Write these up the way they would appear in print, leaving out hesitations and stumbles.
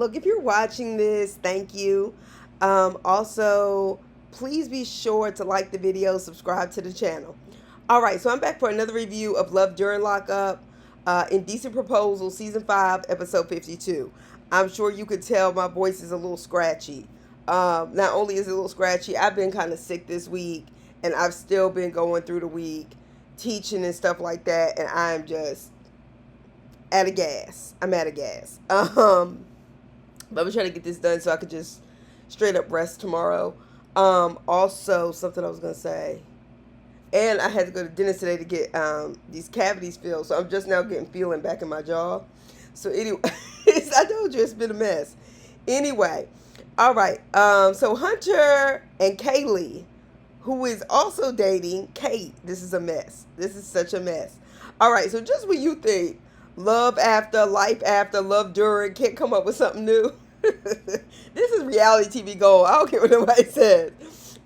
look, if you're watching this, thank you. Also, please be sure to like the video, subscribe to the channel. All right, so I'm back for another review of Love During Lockup, Indecent Proposal, Season 5, Episode 52. I'm sure you could tell my voice is a little scratchy. Not only is it a little scratchy, I've been kind of sick this week, and I've still been going through the week, teaching and stuff like that, and I'm just at a gas. I'm at a gas. But I'm trying to get this done so I could just straight up rest tomorrow. Also, something I was going to say. And I had to go to the dentist today to get these cavities filled. So I'm just now getting feeling back in my jaw. So anyway, I told you it's been a mess. Anyway, all right. So Hunter and Kaylee, who is also dating Kate. This is a mess. This is such a mess. All right. So just when you think love after, life after, love during, can't come up with something new. This is reality TV gold. I don't care what nobody says.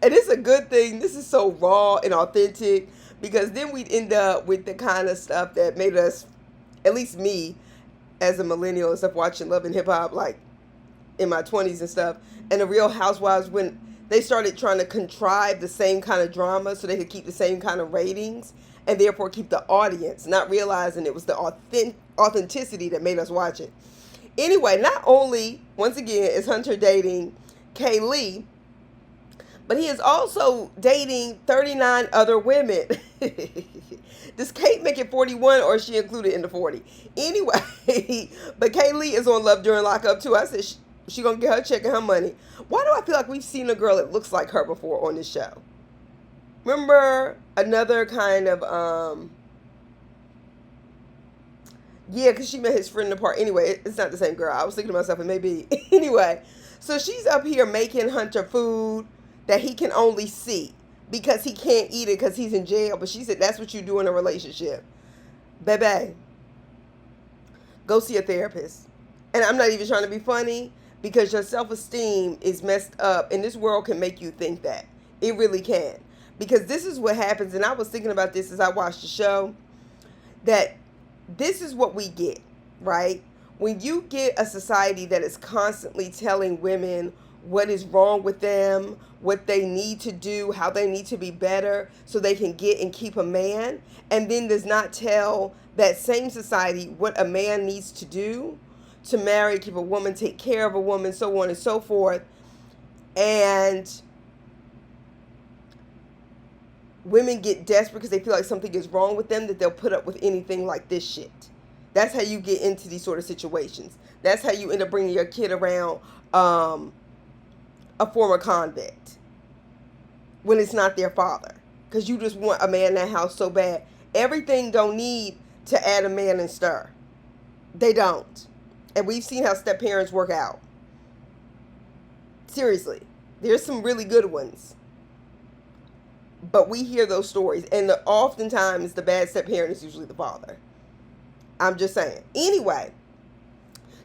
And it's a good thing. This is so raw and authentic, because then we'd end up with the kind of stuff that made us, at least me, as a millennial and stuff, watching Love and Hip Hop, like in my 20s and stuff. And the Real Housewives, when they started trying to contrive the same kind of drama so they could keep the same kind of ratings and therefore keep the audience, not realizing it was the authenticity that made us watch it. Anyway, not only, once again, is Hunter dating Kaylee, but he is also dating 39 other women. Does Kate make it 41, or is she included in the 40? Anyway, but Kaylee is on Love During Lockup too. I said she gonna get her check and her money. Why do I feel like we've seen a girl that looks like her before on this show? Remember another kind of yeah, because she met his friend in the park. Anyway, it's not the same girl. I was thinking to myself, it may be. Anyway, so she's up here making Hunter food that he can only see because he can't eat it because he's in jail. But she said that's what you do in a relationship. Baby, go see a therapist. And I'm not even trying to be funny, because your self-esteem is messed up, and this world can make you think that. It really can. Because this is what happens, and I was thinking about this as I watched the show, that this is what we get, right? When you get a society that is constantly telling women what is wrong with them, what they need to do, how they need to be better so they can get and keep a man, and then does not tell that same society what a man needs to do to marry, keep a woman, take care of a woman, so on and so forth. And women get desperate because they feel like something is wrong with them, that they'll put up with anything like this shit. That's how you get into these sort of situations. That's how you end up bringing your kid around a former convict when it's not their father, because you just want a man in that house so bad. Everything don't need to add a man and stir. They don't. And we've seen how step parents work out. Seriously. There's some really good ones. But we hear those stories. And oftentimes the bad step parent is usually the father. I'm just saying. Anyway.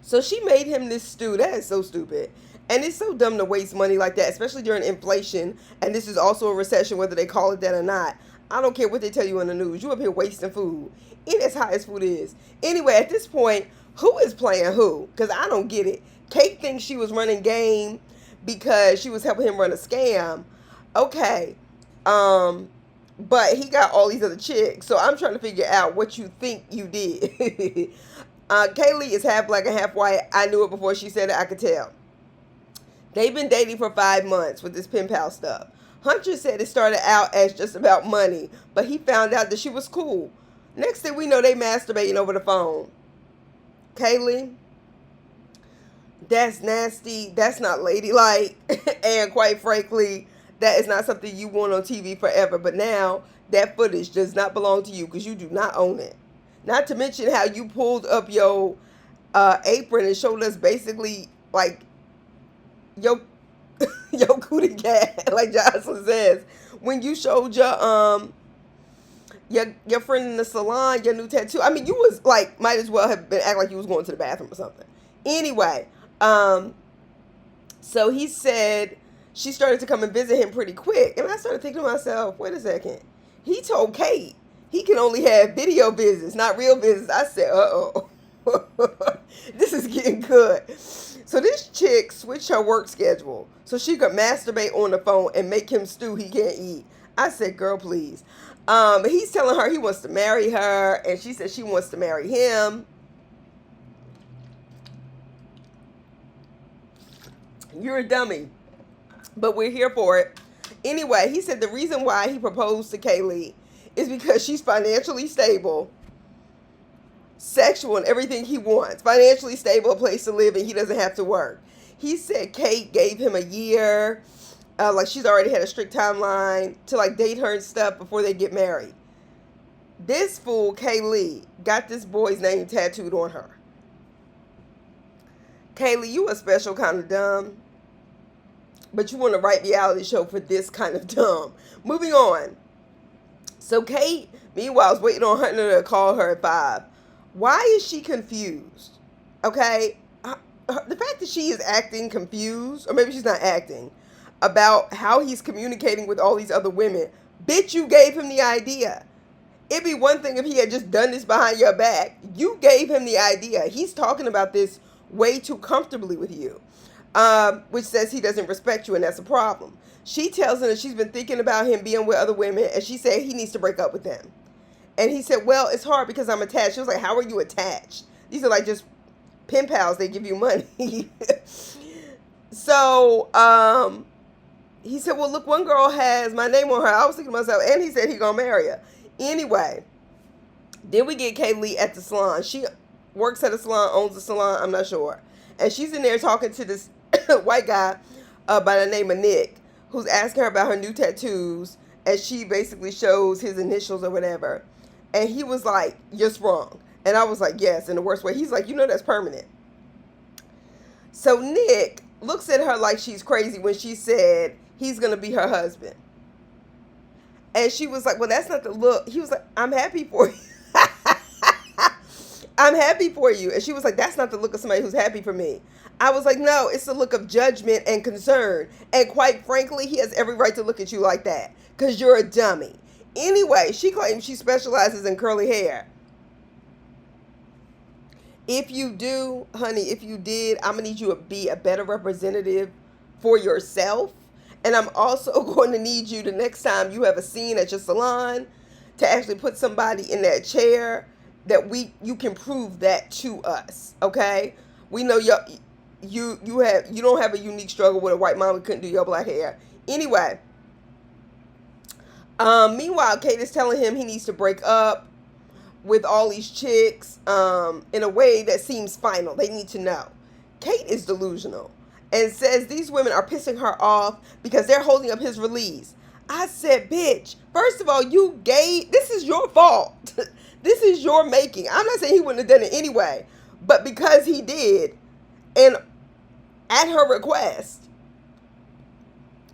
So she made him this stew. That is so stupid. And it's so dumb to waste money like that, especially during inflation. And this is also a recession, whether they call it that or not. I don't care what they tell you in the news. You up here wasting food. It is high as food is. Anyway, at this point, who is playing who? Because I don't get it. Kate thinks she was running game because she was helping him run a scam. Okay. But he got all these other chicks. So I'm trying to figure out what you think you did. Kaylee is half black and half white. I knew it before she said it. I could tell. They've been dating for 5 months with this pen pal stuff. Hunter said it started out as just about money, but he found out that she was cool. Next thing we know, they masturbating over the phone. Kaylee, that's nasty. That's not ladylike. And quite frankly, that is not something you want on TV forever. But now that footage does not belong to you because you do not own it. Not to mention how you pulled up your apron and showed us basically like your cootie cat, like Jocelyn says, when you showed your friend in the salon your new tattoo. I mean, you was like, might as well have been acting like you was going to the bathroom or something. Anyway, so he said she started to come and visit him pretty quick, and I started thinking to myself, wait a second, he told Kate he can only have video visits, not real visits. I said, uh-oh. This is getting good. So this chick switched her work schedule so she could masturbate on the phone and make him stew he can't eat. I said, girl, please. He's telling her he wants to marry her, and she said she wants to marry him. You're a dummy, but we're here for it. Anyway, he said the reason why he proposed to Kaylee is because she's financially stable, sexual, and everything he wants. Financially stable, a place to live, and he doesn't have to work. He said Kate gave him a year, like she's already had a strict timeline to like date her and stuff before they get married. This fool, Kaylee, got this boy's name tattooed on her. Kaylee, you a special kind of dumb, but you want to write reality show for this kind of dumb. Moving on. So Kate, meanwhile, is waiting on Hunter to call her at 5. Why is she confused? Okay? The fact that she is acting confused, or maybe she's not acting, about how he's communicating with all these other women. Bitch, you gave him the idea. It'd be one thing if he had just done this behind your back. You gave him the idea. He's talking about this way too comfortably with you, which says he doesn't respect you, and that's a problem. She tells him that she's been thinking about him being with other women, and she said he needs to break up with them. And he said, well, it's hard because I'm attached. She was like, how are you attached? These are like just pen pals. They give you money. So he said, well, look, one girl has my name on her. I was thinking to myself, and he said he gonna marry her. Anyway, then we get Kaylee at the salon. She works at a salon, owns a salon, I'm not sure. And she's in there talking to this white guy by the name of Nick, who's asking her about her new tattoos. And she basically shows his initials or whatever. And he was like, you're wrong. And I was like, yes, in the worst way. He's like, you know that's permanent. So Nick looks at her like she's crazy when she said he's going to be her husband. And she was like, well, that's not the look. He was like, I'm happy for you. I'm happy for you. And she was like, that's not the look of somebody who's happy for me. I was like, no, it's the look of judgment and concern. And quite frankly, he has every right to look at you like that because you're a dummy. Anyway, she claims she specializes in curly hair. If you do, honey, if you did, I'm going to need you to be a better representative for yourself. And I'm also going to need you the next time you have a scene at your salon to actually put somebody in that chair that you can prove that to us, okay? We know you don't have a unique struggle with a white mom who couldn't do your black hair. Anyway, meanwhile, Kate is telling him he needs to break up with all these chicks in a way that seems final. They need to know. Kate is delusional and says these women are pissing her off because they're holding up his release. I said, bitch, first of all, this is your fault. This is your making. I'm not saying he wouldn't have done it anyway, but because he did, and at her request,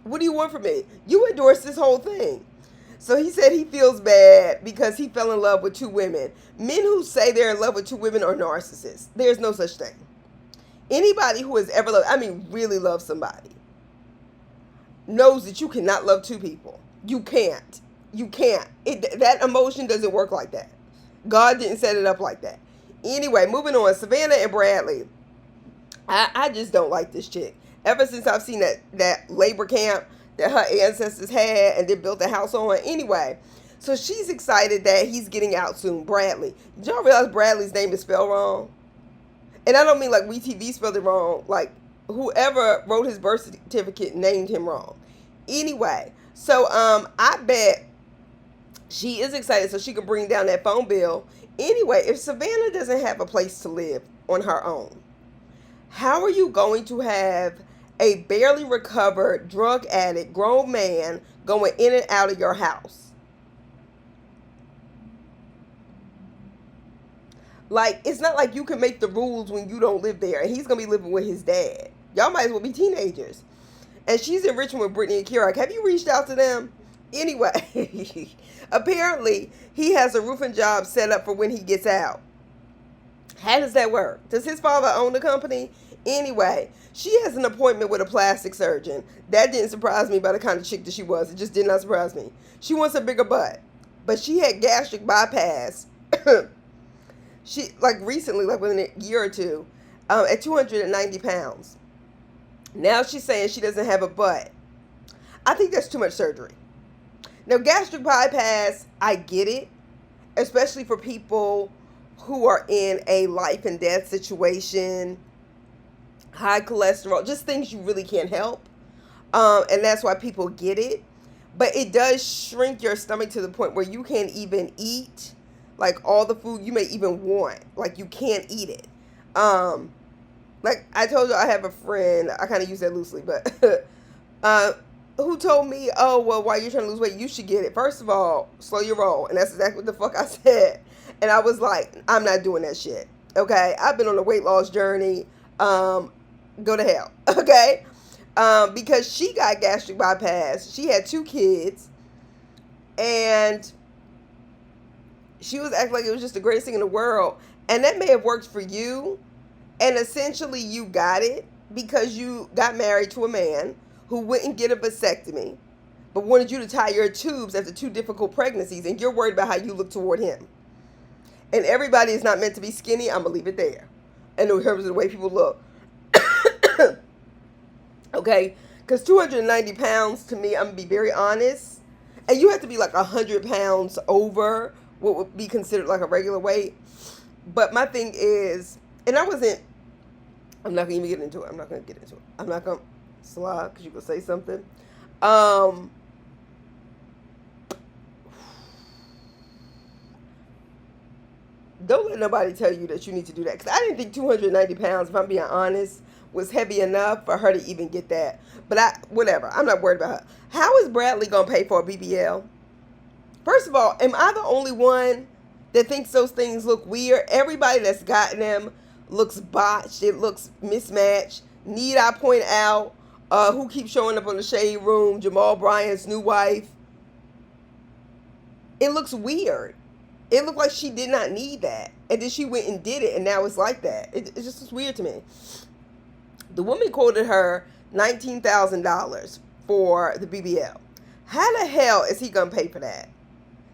what do you want from me? You endorsed this whole thing. So he said he feels bad because he fell in love with 2 women. Men who say they're in love with 2 women are narcissists. There's no such thing. Anybody who has ever really loved somebody knows that you cannot love 2 people. You can't. You can't. That emotion doesn't work like that. God didn't set it up like that. Anyway, moving on. Savannah and Bradley. I just don't like this chick. Ever since I've seen that labor camp that her ancestors had and they built a house on. Anyway, so she's excited that he's getting out soon. Bradley. Did y'all realize Bradley's name is spelled wrong? And I don't mean like WeTV spelled it wrong. Like whoever wrote his birth certificate named him wrong. Anyway, so I bet she is excited so she can bring down that phone bill. Anyway, if Savannah doesn't have a place to live on her own, how are you going to have a barely recovered drug addict grown man going in and out of your house? Like, it's not like you can make the rules when you don't live there. And he's going to be living with his dad. Y'all might as well be teenagers. And she's in Richmond with Brittany and Kira. Have you reached out to them? Anyway, apparently he has a roofing job set up for when he gets out. How does that work? Does his father own the company? Anyway, she has an appointment with a plastic surgeon. That didn't surprise me by the kind of chick that she was. It just did not surprise me. She wants a bigger butt. But she had gastric bypass. She, like recently, like within a year or two. at 290 pounds. Now she's saying she doesn't have a butt. I think that's too much surgery. Now, gastric bypass, I get it, especially for people who are in a life and death situation, high cholesterol, just things you really can't help. And that's why people get it. But it does shrink your stomach to the point where you can't even eat like all the food you may even want. Like you can't eat it. Like I told you, I have a friend, I kind of use that loosely, but who told me, oh, well, while you're trying to lose weight, you should get it. First of all, slow your roll. And that's exactly what the fuck I said. And I was like, I'm not doing that shit. Okay? I've been on a weight loss journey. Go to hell. Okay? Because she got gastric bypass. She had 2 kids. And she was acting like it was just the greatest thing in the world. And that may have worked for you. And essentially you got it because you got married to a man who wouldn't get a vasectomy, but wanted you to tie your tubes after 2 difficult pregnancies, and you're worried about how you look toward him. And everybody is not meant to be skinny. I'm going to leave it there. And in terms of the way people look. Okay? Because 290 pounds, to me, I'm going to be very honest. And you have to be like 100 pounds over what would be considered like a regular weight. But my thing is, and I'm not going to even get into it. I'm not going to get into it. I'm not going to slide because you can say something. Don't let nobody tell you that you need to do that. Because I didn't think 290 pounds, if I'm being honest, was heavy enough for her to even get that. But whatever. I'm not worried about her. How is Bradley going to pay for a BBL? First of all, am I the only one that thinks those things look weird? Everybody that's gotten them looks botched. It looks mismatched. Need I point out who keeps showing up on the Shade Room? Jamal Bryant's new wife. It looks weird. It looked like she did not need that. And then she went and did it, and now it's like that. It just was weird to me. The woman quoted her $19,000 for the BBL. How the hell is he going to pay for that?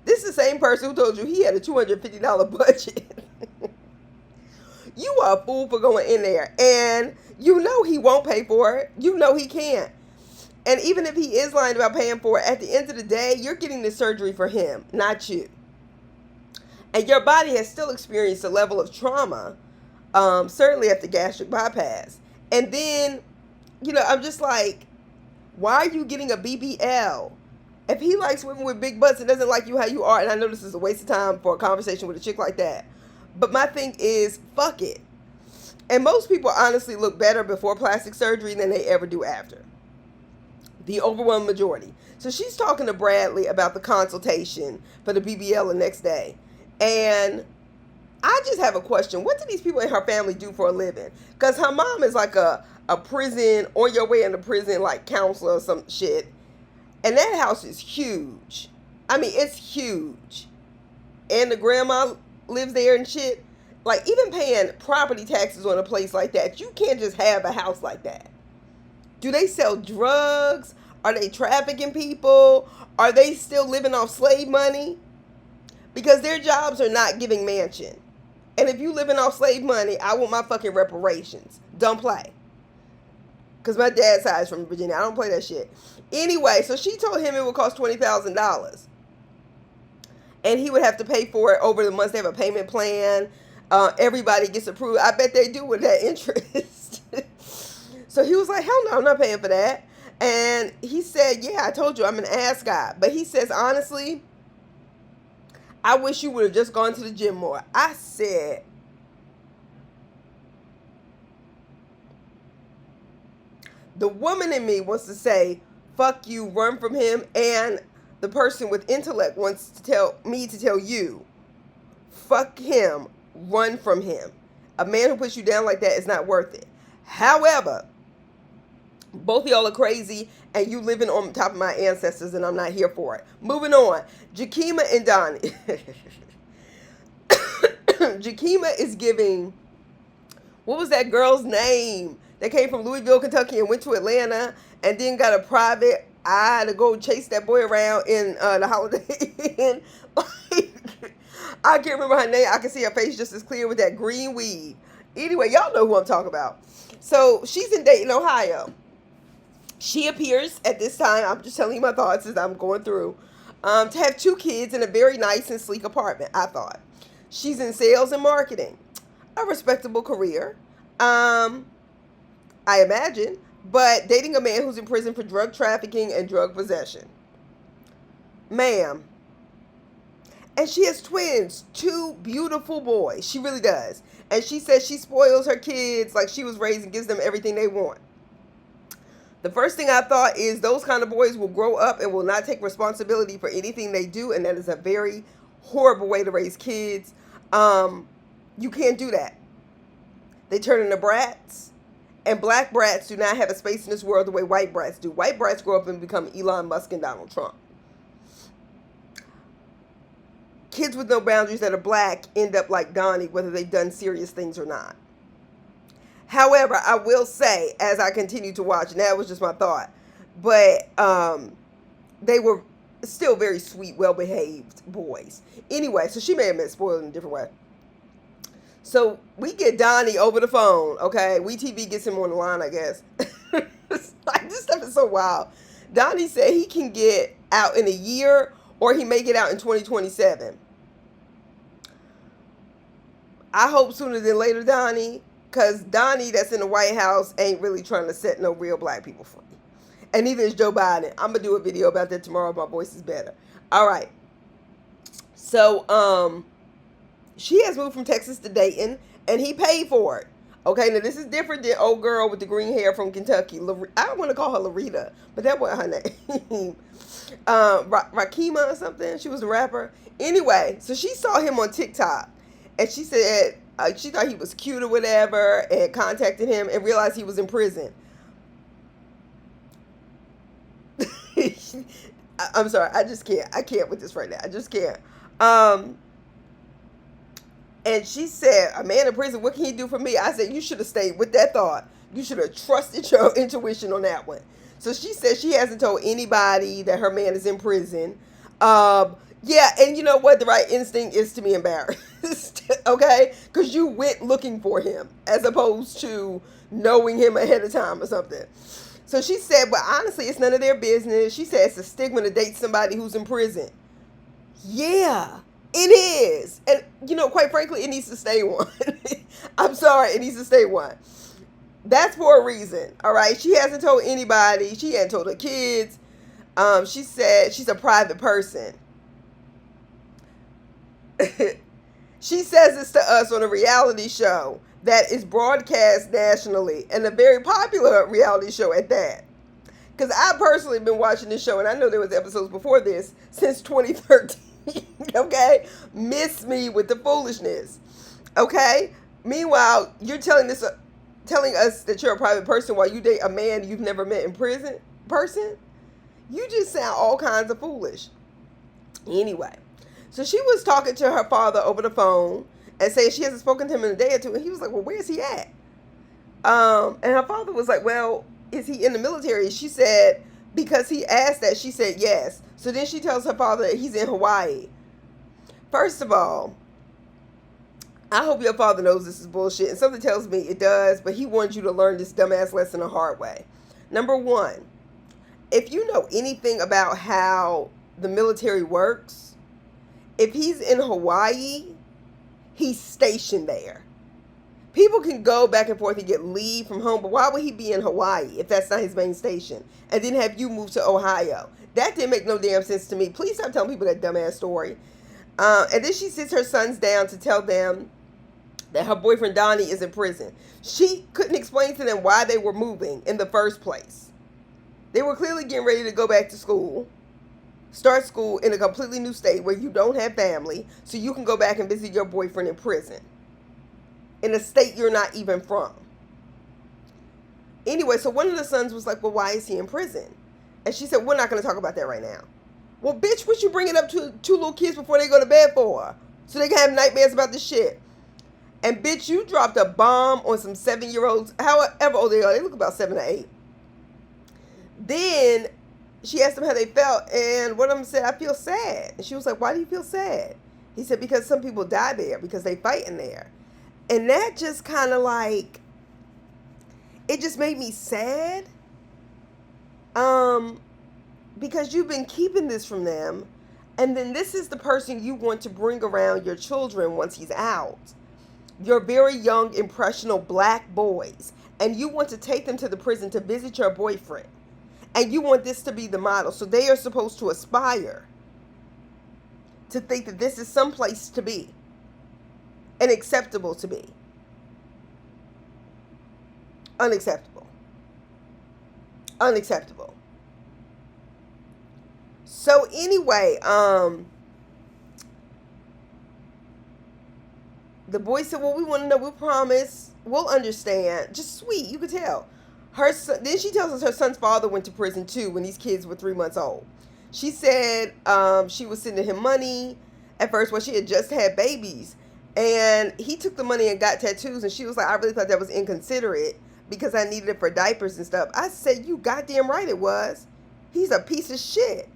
This is the same person who told you he had a $250 budget. You are a fool for going in there. And you know he won't pay for it. You know he can't. And even if he is lying about paying for it, at the end of the day, you're getting the surgery for him, not you. And your body has still experienced a level of trauma, certainly after gastric bypass. And then, I'm just like, why are you getting a BBL? If he likes women with big butts and doesn't like you how you are, and I know this is a waste of time for a conversation with a chick like that, but my thing is, fuck it. And most people honestly look better before plastic surgery than they ever do after. The overwhelming majority. So she's talking to Bradley about the consultation for the BBL the next day. And I just have a question. What do these people in her family do for a living? Because her mom is like a prison, on your way into prison, like counselor or some shit. And that house is huge. I mean, it's huge. And the grandma lives there and shit. Like, even paying property taxes on a place like that, you can't just have a house like that. Do they sell drugs? Are they trafficking people? Are they still living off slave money? Because their jobs are not giving mansion. And if you living off slave money, I want my fucking reparations. Don't play. Because my dad's side is from Virginia. I don't play that shit. Anyway, so she told him it would cost $20,000. And he would have to pay for it over the months. They have a payment plan. Everybody gets approved. I bet they do with that interest. So he was like, hell no, I'm not paying for that. And he said, yeah, I told you I'm an ass guy. But he says, honestly, I wish you would have just gone to the gym more. I said, the woman in me wants to say, fuck you, run from him. And the person with intellect wants to tell me to tell you, fuck him, run from him. A man who puts you down like that is not worth it. However, both of y'all are crazy and you living on top of my ancestors and I'm not here for it. Moving on. Jakima and Donnie. Jakima is giving, what was that girl's name that came from Louisville, Kentucky and went to Atlanta and then got a private eye to go chase that boy around in the Holiday Inn. Like, I can't remember her name. I can see her face just as clear with that green weed. Anyway, y'all know who I'm talking about. So she's in Dayton, Ohio. She appears at this time, I'm just telling you my thoughts as I'm going through, to have 2 kids in a very nice and sleek apartment, I thought. She's in sales and marketing. A respectable career, I imagine, but dating a man who's in prison for drug trafficking and drug possession. Ma'am. And she has twins, 2 beautiful boys. She really does. And she says she spoils her kids like she was raised and gives them everything they want. The first thing I thought is those kind of boys will grow up and will not take responsibility for anything they do, and that is a very horrible way to raise kids. You can't do that. They turn into brats, and black brats do not have a space in this world the way white brats do. White brats grow up and become Elon Musk and Donald Trump. Kids with no boundaries that are black end up like Donnie, whether they've done serious things or not. However, I will say, as I continue to watch, and that was just my thought, but they were still very sweet, well-behaved boys. Anyway, so she may have been spoiled in a different way. So we get Donnie over the phone, okay? WeTV gets him on the line, I guess. Like, this stuff is so wild. Donnie said he can get out in a year, or he may get out in 2027. I hope sooner than later, Donnie, because Donnie that's in the White House ain't really trying to set no real black people free. And neither is Joe Biden. I'm going to do a video about that tomorrow. My voice is better. All right. So, she has moved from Texas to Dayton, and he paid for it. Okay, now this is different than old girl with the green hair from Kentucky. I don't want to call her Larita, but that wasn't her name. Rakima or something. She was a rapper. Anyway, so she saw him on TikTok, and she said she thought he was cute or whatever, and contacted him and realized he was in prison. I'm sorry, I just can't. I can't with this right now. I just can't. And she said, a man in prison, what can he do for me? I said, you should have stayed with that thought. You should have trusted your intuition on that one. So she said she hasn't told anybody that her man is in prison. Yeah, and you know what? The right instinct is to be embarrassed, okay? Because you went looking for him as opposed to knowing him ahead of time or something. So she said, but honestly, it's none of their business. She said it's a stigma to date somebody who's in prison. Yeah. It is. And, you know, quite frankly, it needs to stay one. I'm sorry, it needs to stay one. That's for a reason, all right? She hasn't told anybody. She hadn't told her kids. She said she's a private person. She says this to us on a reality show that is broadcast nationally, and a very popular reality show at that. Because I personally been watching this show, and I know there was episodes before this, since 2013. Okay, miss me with the foolishness. Okay, meanwhile you're telling us that you're a private person while you date a man you've never met in prison. You just sound all kinds of foolish. Anyway, so she was talking to her father over the phone and saying she hasn't spoken to him in a day or two, and he was like, well, where's he at? And her father was like, well, is he in the military? She said, because he asked that, she said yes. So then she tells her father that he's in Hawaii. First of all, I hope your father knows this is bullshit. And something tells me it does, but he wants you to learn this dumbass lesson the hard way. Number one, if you know anything about how the military works, if he's in Hawaii, he's stationed there. People can go back and forth and get leave from home, but why would he be in Hawaii if that's not his main station? And then have you move to Ohio? That didn't make no damn sense to me. Please stop telling people that dumbass story. And then she sits her sons down to tell them that her boyfriend Donnie is in prison. She couldn't explain to them why they were moving in the first place. They were clearly getting ready to go back to school, start school in a completely new state where you don't have family, so you can go back and visit your boyfriend in prison, in a state you're not even from. Anyway, so one of the sons was like, well, why is he in prison? And she said, we're not going to talk about that right now. Well, bitch, what you bringing up to 2 little kids before they go to bed for? So they can have nightmares about this shit. And bitch, you dropped a bomb on some 7-year-olds, however old they are. They look about 7 or 8. Then she asked them how they felt, and one of them said, I feel sad. And she was like, why do you feel sad? He said, because some people die there, because they fight in there. And that just kind of like, it just made me sad. Um, because you've been keeping this from them, and then this is the person you want to bring around your children once he's out. Your very young, impressionable black boys, and you want to take them to the prison to visit your boyfriend. And you want this to be the model. So they are supposed to aspire to think that this is some place to be and acceptable to be. Unacceptable. Unacceptable. So anyway, the boy said, well, we want to know, we promise, we'll understand. Just sweet, you could tell. Her son, then she tells us her son's father went to prison too when these kids were 3 months old. She said she was sending him money at first when she had just had babies. And he took the money and got tattoos. And she was like, I really thought that was inconsiderate because I needed it for diapers and stuff. I said, you goddamn right it was. He's a piece of shit.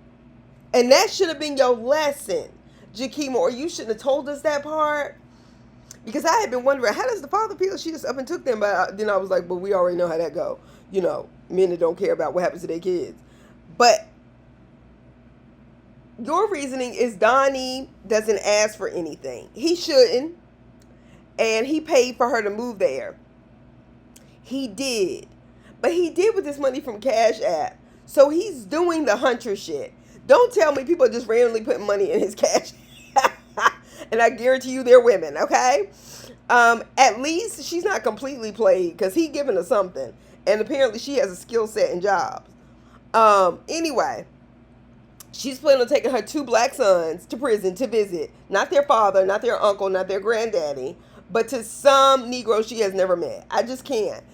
And that should have been your lesson, Jakima, or you shouldn't have told us that part. Because I had been wondering, how does the father feel? She just up and took them. But then I was like, well, we already know how that go. You know, men that don't care about what happens to their kids. But your reasoning is Donnie doesn't ask for anything. He shouldn't. And he paid for her to move there. He did. But he did with this money from Cash App. So he's doing the hunter shit. Don't tell me people are just randomly putting money in his Cash App. And I guarantee you they're women, okay? At least she's not completely played because he giving her something. And apparently she has a skill set and jobs. Anyway, she's planning on taking her 2 black sons to prison to visit. Not their father, not their uncle, not their granddaddy, but to some Negro she has never met. I just can't.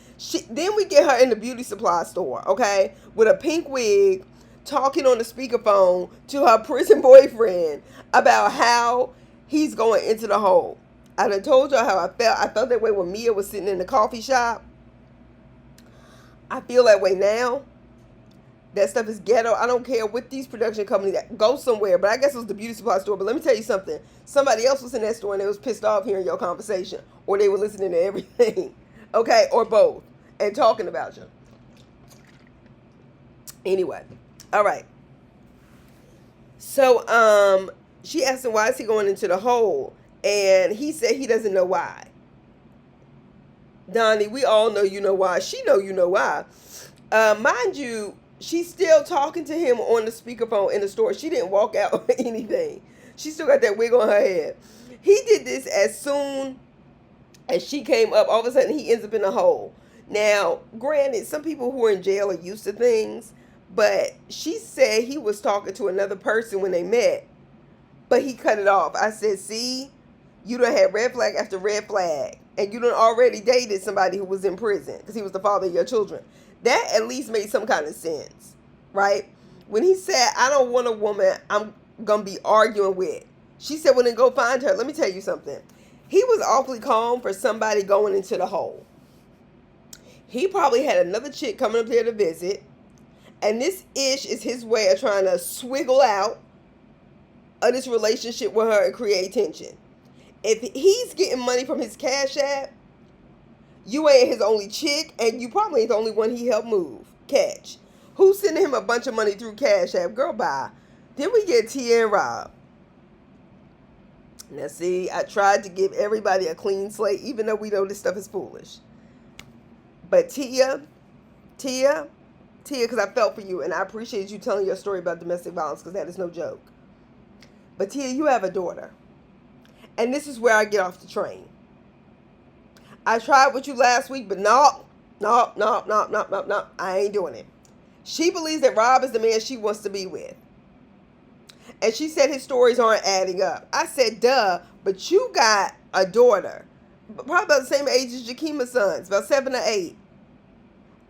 Then we get her in the beauty supply store, okay? With a pink wig, talking on the speakerphone to her prison boyfriend about how he's going into the hole. I done told y'all how I felt. I felt that way when Mia was sitting in the coffee shop. I feel that way now. That stuff is ghetto. I don't care what these production companies that go somewhere, but I guess it was the beauty supply store. But let me tell you something. Somebody else was in that store and they was pissed off hearing your conversation, or they were listening to everything, okay, or both, and talking about you. Anyway, all right. So she asked him why is he going into the hole, and he said he doesn't know why. Donnie, we all know you know why. She know you know why. Mind you, she's still talking to him on the speakerphone in the store. She didn't walk out or anything. She still got that wig on her head. He did this as soon as she came up. All of a sudden, he ends up in a hole. Now, granted, some people who are in jail are used to things, but she said he was talking to another person when they met, but he cut it off. I said, see, you done had red flag after red flag, and you done already dated somebody who was in prison because he was the father of your children. That at least made some kind of sense, right? When he said, I don't want a woman I'm going to be arguing with. She said, well, then go find her. Let me tell you something. He was awfully calm for somebody going into the hole. He probably had another chick coming up there to visit. And this ish is his way of trying to swiggle out of this relationship with her and create tension. If he's getting money from his Cash App, you ain't his only chick, and you probably ain't the only one he helped move. Catch. Who's sending him a bunch of money through Cash App? Girl, bye. Then we get Tia and Rob. Now, see, I tried to give everybody a clean slate, even though we know this stuff is foolish. But Tia, because I felt for you, and I appreciate you telling your story about domestic violence, because that is no joke. But Tia, you have a daughter. And this is where I get off the train. I tried with you last week, but no, I ain't doing it. She believes that Rob is the man she wants to be with. And she said his stories aren't adding up. I said, duh, but you got a daughter, probably about the same age as Jakima's sons, about 7 or 8.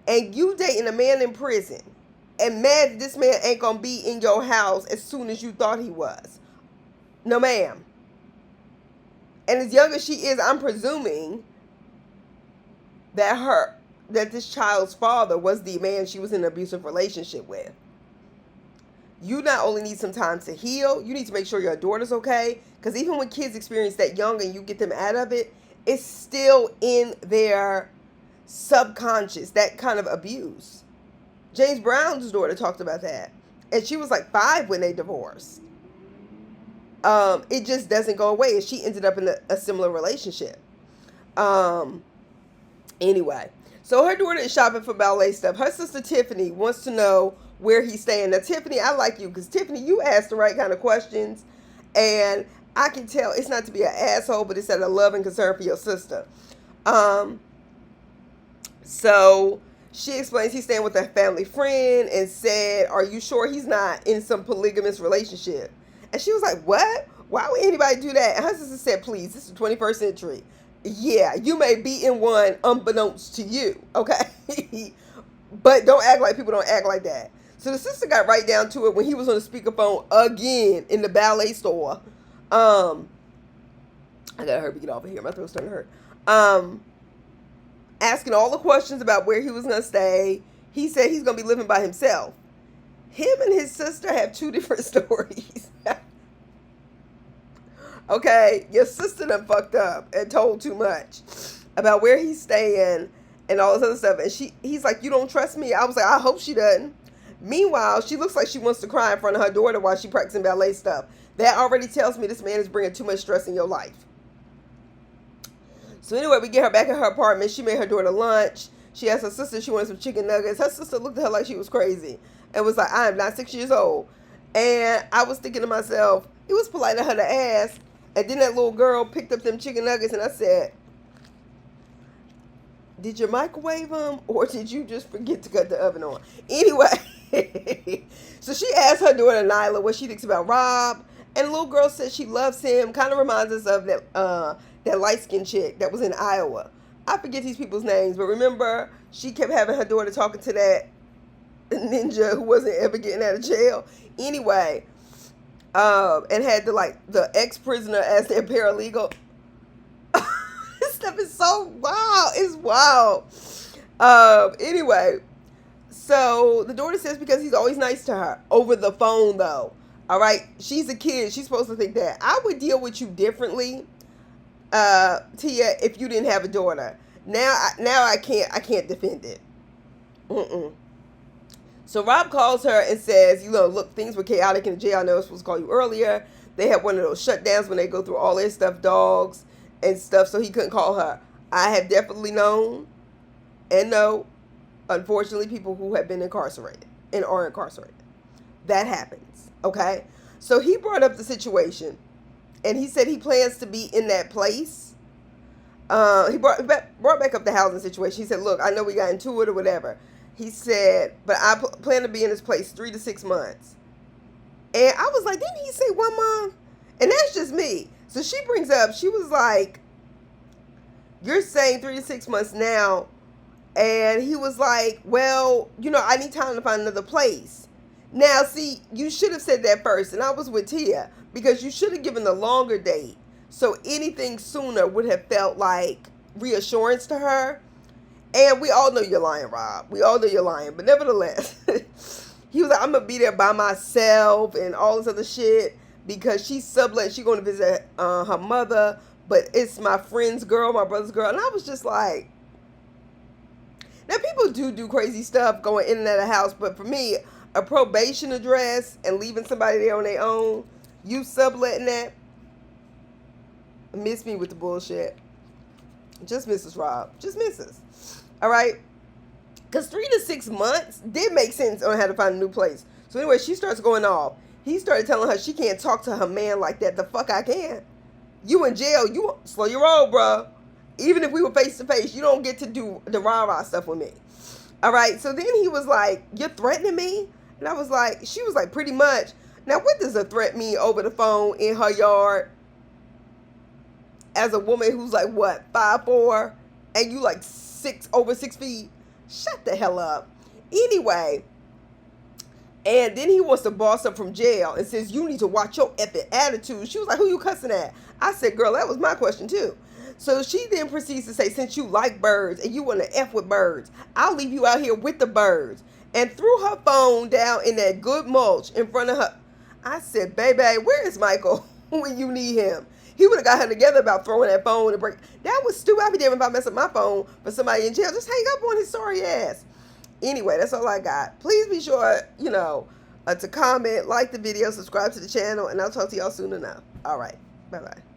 And you dating a man in prison and mad that this man ain't going to be in your house as soon as you thought he was. No, ma'am. And as young as she is, I'm presuming that this child's father was the man she was in an abusive relationship with. You not only need some time to heal, you need to make sure your daughter's okay. Because even when kids experience that young and you get them out of it, it's still in their subconscious, that kind of abuse. James Brown's daughter talked about that. And she was like 5 when they divorced. It just doesn't go away. And she ended up in a similar relationship. Anyway, so her daughter is shopping for ballet stuff. Her sister Tiffany wants to know where he's staying. Now, Tiffany, I like you because Tiffany, you ask the right kind of questions. And I can tell it's not to be an asshole, but it's out of love and concern for your sister. So she explains he's staying with a family friend and said, are you sure he's not in some polygamous relationship? And she was like, what? Why would anybody do that? And her sister said, please, this is the 21st century. Yeah, you may be in one unbeknownst to you, okay? But don't act like people don't act like that. So the sister got right down to it when he was on the speakerphone again in the ballet store. I gotta hurry get off of here. My throat's starting to hurt. Asking all the questions about where he was gonna stay. He said he's gonna be living by himself. Him and his sister have 2 different stories. Okay, your sister done fucked up and told too much about where he's staying and all this other stuff. And he's like, you don't trust me? I was like, I hope she doesn't. Meanwhile, she looks like she wants to cry in front of her daughter while she's practicing ballet stuff. That already tells me this man is bringing too much stress in your life. So anyway, we get her back at her apartment. She made her daughter lunch. She asked her sister if she wanted some chicken nuggets. Her sister looked at her like she was crazy and was like, I am not 6 years old. And I was thinking to myself, it was polite of her to ask. And then that little girl picked up them chicken nuggets and I said, did you microwave them or did you just forget to cut the oven on? Anyway, so she asked her daughter Nyla what she thinks about Rob. And the little girl said she loves him. Kind of reminds us of that light-skinned chick that was in Iowa. I forget these people's names, but remember, she kept having her daughter talking to that ninja who wasn't ever getting out of jail. Anyway, and had the ex-prisoner as their paralegal. This stuff is so wild. It's wild. Anyway, so the daughter says because he's always nice to her over the phone, though. All right, she's a kid. She's supposed to think that. I would deal with you differently, Tia, if you didn't have a daughter. Now I can't defend it. So Rob calls her and says, look, things were chaotic in the jail. I know I was supposed to call you earlier. They had one of those shutdowns when they go through all their stuff, dogs and stuff, so he couldn't call her. I have definitely known and know, unfortunately, people who have been incarcerated and are incarcerated. That happens, okay? So he brought up the situation, and he said he plans to be in that place. He brought back up the housing situation. He said, look, I know we got into it or whatever. He said, but I plan to be in this place 3 to 6 months. And I was like, didn't he say 1 month? And that's just me. So she brings up, she was like, you're saying 3 to 6 months now. And he was like, well, I need time to find another place. Now, see, you should have said that first. And I was with Tia because you should have given the longer date. So anything sooner would have felt like reassurance to her. And we all know you're lying, Rob. We all know you're lying. But nevertheless, he was like, I'm going to be there by myself and all this other shit because she's sublet. She's going to visit her mother. But it's my friend's girl, my brother's girl. And I was just like, now people do crazy stuff going in and out of the house. But for me, a probation address and leaving somebody there on their own, you subletting that, miss me with the bullshit. Just misses, Rob. Just misses. All right? Because 3 to 6 months did make sense on how to find a new place. So anyway, she starts going off. He started telling her she can't talk to her man like that. The fuck I can. You in jail. You slow your roll, bro. Even if we were face to face, you don't get to do the rah-rah stuff with me. All right? So then he was like, you're threatening me? And I was like, she was like, pretty much. Now, what does a threat mean over the phone in her yard? As a woman who's like, what, 5'4", and you like over 6 feet? Shut the hell up. Anyway, and then he wants to boss up from jail and says, you need to watch your epic attitude. She was like, who you cussing at? I said, girl, that was my question too. So she then proceeds to say, since you like birds and you want to F with birds, I'll leave you out here with the birds. And threw her phone down in that good mulch in front of her. I said, baby, where is Michael when you need him? He would have got her together about throwing that phone and break. That was stupid. I'd be damn about messing my phone for somebody in jail. Just hang up on his sorry ass. Anyway, that's all I got. Please be sure, to comment, like the video, subscribe to the channel, and I'll talk to y'all soon enough. All right. Bye-bye.